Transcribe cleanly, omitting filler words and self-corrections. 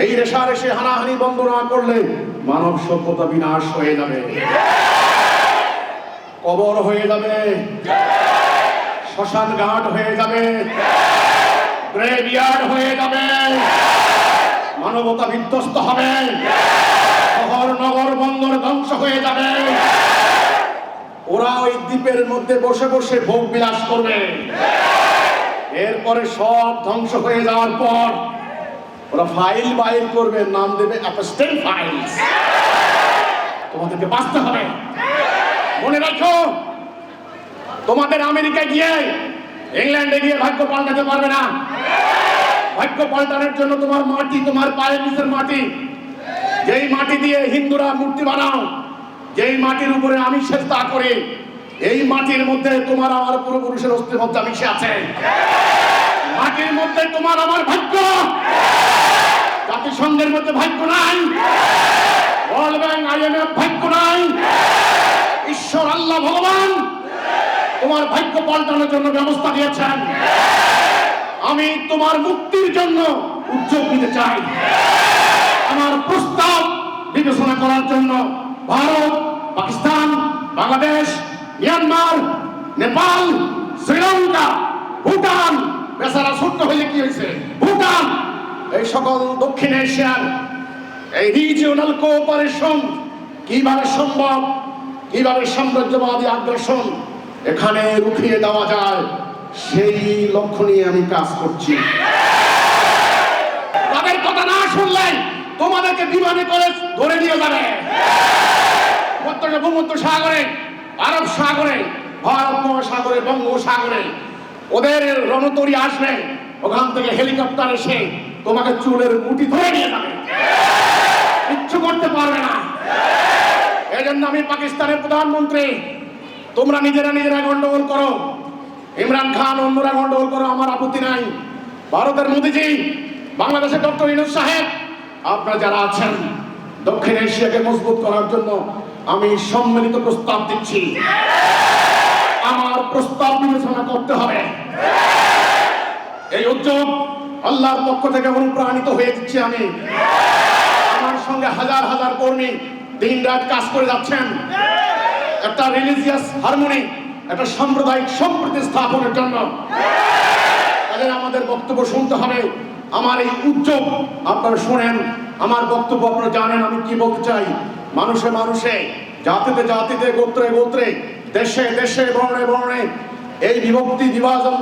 এই রেশারেশি হানাহানি বন্ধ না করলে মানব সভ্যতা বিনাশ হয়ে যাবে, কবর হয়ে যাবে, শ্মশান ঘাট হয়ে যাবে, গ্রেভইয়ার্ড হয়ে যাবে, মানবতা বিধ্বস্ত হবে, শহর নগর বন্দর ধ্বংস হয়ে যাবে। ওরা ওই দ্বীপের মধ্যে বসে বসে ভোগ বিলাস করবে। এরপরে সব ধ্বংস হয়ে যাওয়ার পর ওরা ফাইল বাইর করবে, নাম দেবে অ্যাপস্টেল ফাইলস। তোমাদেরকে বাঁচতে হবে। মনে রাখো, তোমাদের আমেরিকায় গিয়ে ইংল্যান্ডে গিয়ে ভাগ্য পাল্টাতে পারবে না। ভাগ্য পাল্টানোর জন্য তোমার মাটি, তোমার পায়ের নিচের মাটি, যেই মাটি দিয়ে হিন্দুরা মূর্তি বানাও, যেই মাটির উপরে আমি সেজদা করি, এই মাটির মধ্যে তোমার আমার পূর্বপুরুষের অস্থিমজ্জা মিশে আছে। মাটির মধ্যে তোমার আমার ভাগ্য। জাতিসংঘের মধ্যে ভাগ্য নাই, ওয়ার্ল্ড ব্যাংক IMF ভাগ্য নাই। ঈশ্বর আল্লাহ ভগবান তোমার ভাগ্য পাল্টানোর জন্য ব্যবস্থা দিয়েছেন। আমি তোমার মুক্তির জন্য উদ্যোগ নিতে চাই। আমার প্রস্তাব বিবেচনা করার জন্য ভারত, পাকিস্তান, বাংলাদেশ, মিয়ানমার, নেপাল, শ্রীলঙ্কা, ভুটান, বেচারা ছোট্ট হয়ে কি হয়েছে, ভুটান, এই সকল দক্ষিণ এশিয়ার এই রিজিওনাল কোঅপারেশন কিভাবে সম্ভব, কিভাবে সাম্রাজ্যবাদী আগ্রাসন এখানে রুখিয়ে দেওয়া যায়, সেই লক্ষ্য নিয়ে আমি কাজ করছি। তাদের কথা না শুনলে তোমাদেরকে বিমানে করে ধরে নিয়ে যাবে। ভূমধ্য সাগরে, আরব সাগরে, ভারত মহাসাগরে, বঙ্গোপসাগরে ওদের রণতরী আসবে, ওখান থেকে হেলিকপ্টার এসে তোমাকে চুলের মুঠি ধরে নিয়ে যাবে, কিচ্ছু করতে পারবে না। এই জন্য আমি পাকিস্তানের প্রধানমন্ত্রী, তোমরা নিজেরা গন্ডগোল করো, ইমরান খান অন্যরা গন্ডগোল করো, আমার আপত্তি নাই। ভারতের মোদিজি, বাংলাদেশের ডক্টর ইউনূস সাহেব, আপনারা যারা আছেন, দক্ষিণ এশিয়াকে মজবুত করার জন্য আমি সম্মিলিত প্রস্তাব দিচ্ছি। আমার প্রস্তাব বিবেচনা করতে হবে। এই উদ্যোগ আল্লাহর পক্ষ থেকে অনুপ্রাণিত হয়ে দিচ্ছি আমি। আমার সঙ্গে হাজার হাজার কর্মী দিন রাত কাজ করে যাচ্ছেন একটা রিলিজিয়াস হারমোনি, একটা সাম্প্রদায়িক সম্প্রীতি স্থাপনের জন্য। তাদের আমাদের বক্তব্য শুনতে হবে। আমার এই উদ্যোগ আপনারা শোনেন, আমার বক্তব্য আপনারা জানেন আমি কি বলতে চাই। মানুষে মানুষে, জাতিতে জাতিতে, গোত্রে গোত্রে, দেশে দেশে, বর্ণে বর্ণে এই বিভক্তি বিভাজন